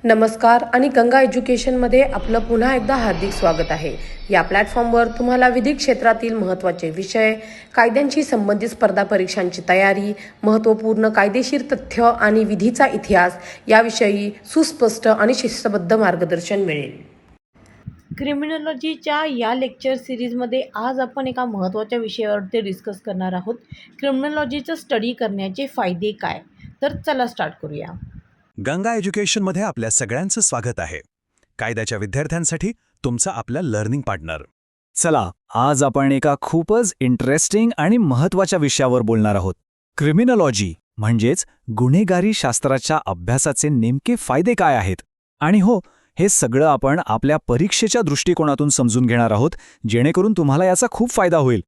नमस्कार आणि गंगा एज्युकेशनमध्ये आपलं पुन्हा एकदा हार्दिक स्वागत आहे. या प्लॅटफॉर्मवर तुम्हाला विधिक क्षेत्रातील महत्त्वाचे विषय, कायद्यांशी संबंधित स्पर्धा परीक्षांची तयारी, महत्त्वपूर्ण कायदेशीर तथ्य आणि विधीचा इतिहास याविषयी सुस्पष्ट आणि शिस्तबद्ध मार्गदर्शन मिळेल. क्रिमिनॉलॉजीच्या या लेक्चर सिरीजमध्ये आज आपण एका महत्त्वाच्या विषयावरती डिस्कस करणार आहोत. क्रिमिनॉलॉजीचं स्टडी करण्याचे फायदे काय? तर चला स्टार्ट करूया. गंगा एज्युकेशनमध्ये आपल्या सगळ्यांचं स्वागत आहे. कायद्याच्या विद्यार्थ्यांसाठी तुमचा आपला लर्निंग पार्टनर. चला, आज आपण एका खूपच इंटरेस्टिंग आणि महत्त्वाच्या विषयावर बोलणार आहोत. क्रिमिनॉलॉजी म्हणजेच गुन्हेगारी शास्त्राच्या अभ्यासाचे नेमके फायदे काय आहेत. आणि हो, हे सगळं आपण आपल्या परीक्षेच्या दृष्टिकोनातून समजून घेणार आहोत, जेणेकरून तुम्हाला याचा खूप फायदा होईल.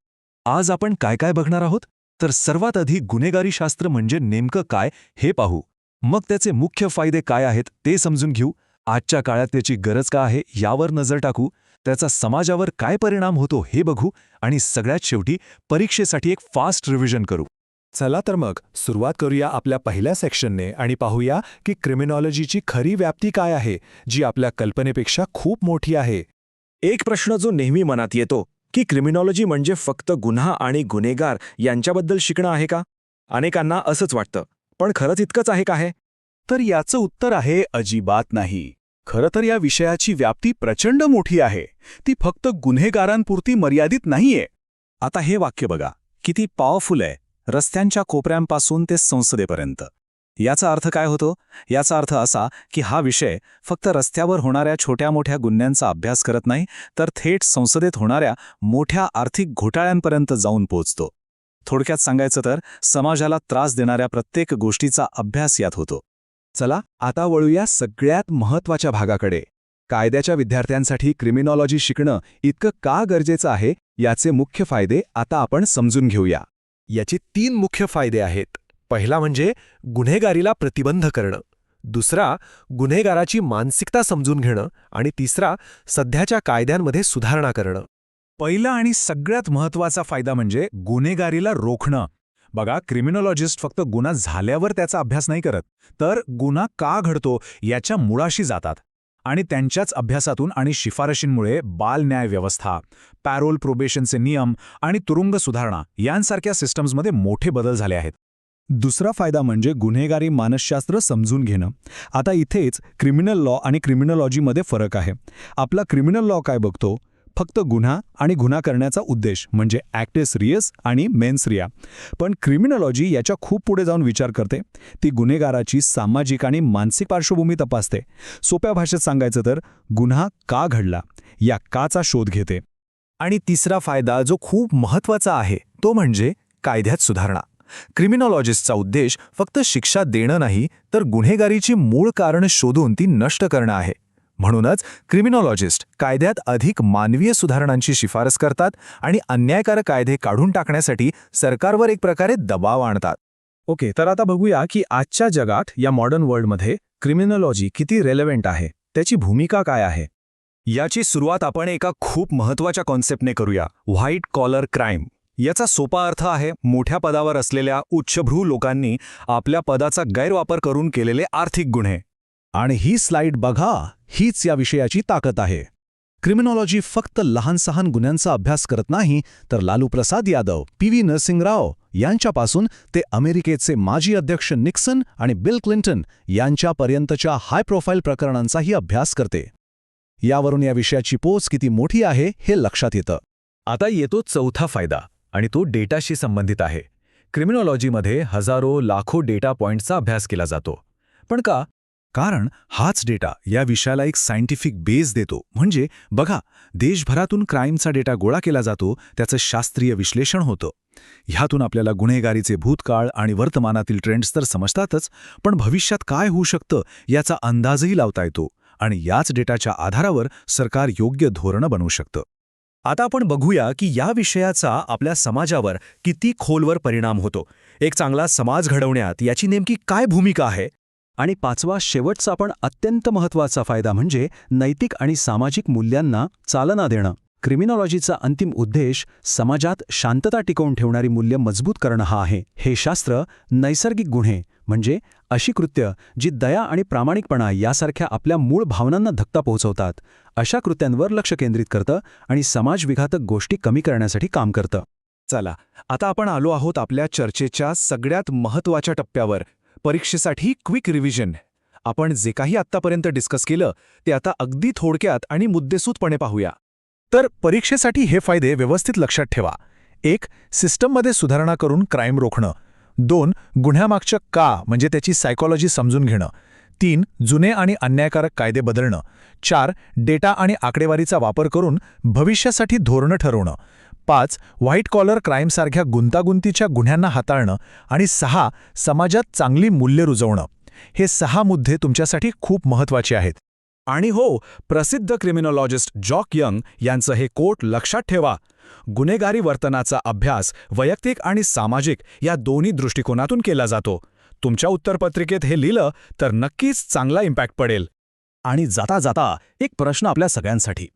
आज आपण काय काय बघणार आहोत, तर सर्वात आधी गुन्हेगारी शास्त्र म्हणजे नेमकं काय हे पाहू. मग त्याचे मुख्य फायदे काय आहेत ते समजून घेऊ. आजच्या काळात त्याची गरज का आहे यावर नजर टाकू. त्याचा समाजावर काय परिणाम होतो हे बघू. आणि सगळ्यात शेवटी परीक्षेसाठी एक फास्ट रिव्हिजन करू. चला तर मग सुरुवात करूया आपल्या पहिल्या सेक्शनने आणि पाहूया की क्रिमिनॉलॉजीची खरी व्याप्ती काय आहे, जी आपल्या कल्पनेपेक्षा खूप मोठी आहे. एक प्रश्न जो नेहमी मनात येतो की क्रिमिनॉलॉजी म्हणजे फक्त गुन्हा आणि गुन्हेगार यांच्याबद्दल शिकणं आहे का? अनेकांना असंच वाटतं. पण खरंच इतकंच आहे का? तर याचं उत्तर आहे अजिबात नाही. खरं तर या विषयाची व्याप्ती प्रचंड मोठी आहे. ती फक्त गुन्हेगारांपुरती मर्यादित नाहीये. आता हे वाक्य बघा, किती पॉवरफुल आहे. रस्त्यांच्या कोपऱ्यांपासून ते संसदेपर्यंत. याचा अर्थ काय होतो? याचा अर्थ असा की हा विषय फक्त रस्त्यावर होणाऱ्या छोट्या मोठ्या गुन्ह्यांचा अभ्यास करत नाही, तर थेट संसदेत होणाऱ्या मोठ्या आर्थिक घोटाळ्यांपर्यंत जाऊन पोहोचतो. थोडक्यात सांगायचं तर समाजाला त्रास देणाऱ्या प्रत्येक गोष्टीचा अभ्यास यात होतो. चला आता वळूया सगळ्यात महत्त्वाच्या भागाकडे. कायद्याच्या विद्यार्थ्यांसाठी क्रिमिनॉलॉजी शिकणं इतकं का गरजेचं आहे याचे मुख्य फायदे आता आपण समजून घेऊया. याचे 3 मुख्य फायदे आहेत. पहिला म्हणजे गुन्हेगारीला प्रतिबंध करणं, दुसरा गुन्हेगाराची मानसिकता समजून घेणं आणि तिसरा सध्याच्या कायद्यांमध्ये सुधारणा करणं. पहिला आणि सगळ्यात महत्त्वाचा फायदा म्हणजे गुन्हेगारीला रोखणं. बघा, क्रिमिनॉलॉजिस्ट फक्त गुन्हा झाल्यावर त्याचा अभ्यास नाही करत, तर गुन्हा का घडतो याच्या मुळाशी जातात. आणि त्यांच्याच अभ्यासातून आणि शिफारशींमुळे बाल न्याय व्यवस्था, पॅरोल प्रोबेशनचे नियम आणि तुरुंग सुधारणा यांसारख्या सिस्टम्समध्ये मोठे बदल झाले आहेत. दुसरा फायदा म्हणजे गुन्हेगारी मानसशास्त्र समजून घेणं. आता इथेच क्रिमिनल लॉ आणि क्रिमिनॉलॉजीमध्ये फरक आहे. आपला क्रिमिनल लॉ काय बघतो? फक्त गुन्हा आणि गुन्हा करण्याचा उद्देश म्हणजे ॲक्टेस रिअस आणि मेन्स रिया. पण क्रिमिनॉलॉजी याच्या खूप पुढे जाऊन विचार करते. ती गुन्हेगाराची सामाजिक आणि मानसिक पार्श्वभूमी तपासते. सोप्या भाषेत सांगायचं तर गुन्हा का घडला या काचा शोध घेते. आणि तिसरा फायदा जो खूप महत्त्वाचा आहे तो म्हणजे कायद्यात सुधारणा. क्रिमिनॉलॉजिस्टचा उद्देश फक्त शिक्षा देणं नाही, तर गुन्हेगारीची मूळ कारणं शोधून ती नष्ट करणं आहे. म्हणूनच क्रिमिनॉलॉजिस्ट कायद्यात अधिक मानवीय सुधारणांची शिफारस करतात आणि अन्यायकारक कायदे काढून टाकण्यासाठी सरकारवर एक प्रकारे दबाव आणतात. ओके, तर आता बघूया की आजच्या जगात या मॉडर्न वर्ल्डमध्ये क्रिमिनॉलॉजी किती रेलेव्हंट आहे, त्याची भूमिका काय आहे. याची सुरुवात आपण एका खूप महत्त्वाच्या कॉन्सेप्टने करूया, व्हाईट कॉलर क्राईम. याचा सोपा अर्थ आहे मोठ्या पदावर असलेल्या उच्चभ्रू लोकांनी आपल्या पदाचा गैरवापर करून केलेले आर्थिक गुन्हे. आणि ही स्लाइड बघा, हीच या विषयाची ताकद आहे. क्रिमिनॉलॉजी फक्त लहान सहान गुन्ह्यांचा अभ्यास करत नाही, तर लालू प्रसाद यादव, PV नरसिंह राव यांच्यापासून ते अमेरिकेचे माजी अध्यक्ष निक्सन आणि बिल क्लिंटन यांच्यापर्यंतच्या हाय प्रोफाईल प्रकरणांचाही अभ्यास करते. यावरून या विषयाची पोच किती मोठी आहे हे लक्षात येतं. आता येतो चौथा फायदा, आणि तो डेटाशी संबंधित आहे. क्रिमिनॉलॉजीमध्ये हजारो लाखो डेटा पॉइंट्सचा अभ्यास केला जातो. पण का? कारण हाच डेटा या विषयाला एक सायंटिफिक बेस देतो. म्हणजे बघा, देशभरातून क्राईमचा डेटा गोळा केला जातो, त्याचं शास्त्रीय विश्लेषण होतं. ह्यातून आपल्याला गुन्हेगारीचे भूतकाळ आणि वर्तमानातील ट्रेंड्स तर समजतातच, पण भविष्यात काय होऊ शकतं याचा अंदाजही लावता येतो. आणि याच डेटाच्या आधारावर सरकार योग्य धोरणं बनवू शकतं. आता आपण बघूया की या विषयाचा आपल्या समाजावर किती खोलवर परिणाम होतो. एक चांगला समाज घडवण्यात याची नेमकी काय भूमिका आहे. आणि पाचवा शेवटचा पण अत्यंत महत्त्वाचा फायदा म्हणजे नैतिक आणि सामाजिक मूल्यांना चालना देणं. क्रिमिनॉलॉजीचा अंतिम उद्देश समाजात शांतता टिकवून ठेवणारी मूल्य मजबूत करणं हा आहे. हे शास्त्र नैसर्गिक गुन्हे म्हणजे अशी कृत्य जी दया आणि प्रामाणिकपणा यासारख्या आपल्या मूळ भावनांना धक्का पोहोचवतात, अशा कृत्यांवर लक्ष केंद्रित करतं आणि समाजविघातक गोष्टी कमी करण्यासाठी काम करतं. चला, आता आपण आलो आहोत आपल्या चर्चेच्या सगळ्यात महत्त्वाच्या टप्प्यावर, परीक्षेसाठी क्विक रिव्हिजन. आपण जे काही आत्तापर्यंत डिस्कस केलं ते आता अगदी थोडक्यात आणि मुद्देसूदपणे पाहूया. तर परीक्षेसाठी हे फायदे व्यवस्थित लक्षात ठेवा. 1. सिस्टममध्ये सुधारणा करून क्राईम रोखणं. 2. गुन्ह्यामागच्या का म्हणजे त्याची सायकॉलॉजी समजून घेणं. 3. जुने आणि अन्यायकारक कायदे बदलणं. 4. डेटा आणि आकडेवारीचा वापर करून भविष्यासाठी धोरणं ठरवणं. 5. व्हाईट कॉलर क्राईमसारख्या गुंतागुंतीच्या गुन्ह्यांना हाताळणं. आणि 6. समाजात चांगली मूल्य रुजवणं. हे 6 मुद्दे तुमच्यासाठी खूप महत्त्वाचे आहेत. आणि हो, प्रसिद्ध क्रिमिनॉलॉजिस्ट जॉक यंग यांचं हे कोट लक्षात ठेवा. गुन्हेगारी वर्तनाचा अभ्यास वैयक्तिक आणि सामाजिक या दोन्ही दृष्टिकोनातून केला जातो. तुमच्या उत्तरपत्रिकेत हे लिहिलं तर नक्कीच चांगला इम्पॅक्ट पडेल. आणि जाता जाता एक प्रश्न आपल्या सगळ्यांसाठी.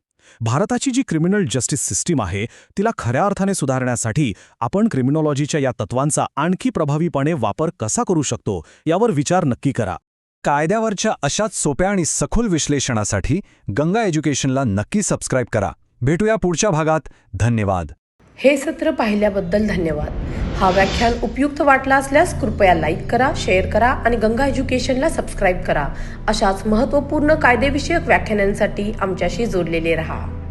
भारताची जी क्रिमिनल जस्टिस सिस्टीम आहे तिला खऱ्या अर्थाने सुधारण्यासाठी आपण क्रिमिनॉलॉजीच्या या तत्वांचा आणखी प्रभावीपणे वापर कसा करू शकतो यावर विचार नक्की करा. कायद्यावरच्या अशाच सोप्या आणि सखोल विश्लेषणासाठी गंगा एज्युकेशनला नक्की सबस्क्राईब करा. भेटूया पुढच्या भागात. धन्यवाद. हे सत्र पाहिल्याबद्दल धन्यवाद. हा व्याख्यान उपयुक्त वाटला असल्यास कृपया लाईक करा, शेअर करा आणि गंगा एज्युकेशनला सबस्क्राईब करा. अशाच महत्त्वपूर्ण कायदेविषयक व्याख्यानांसाठी आमच्याशी जोडलेले रहा.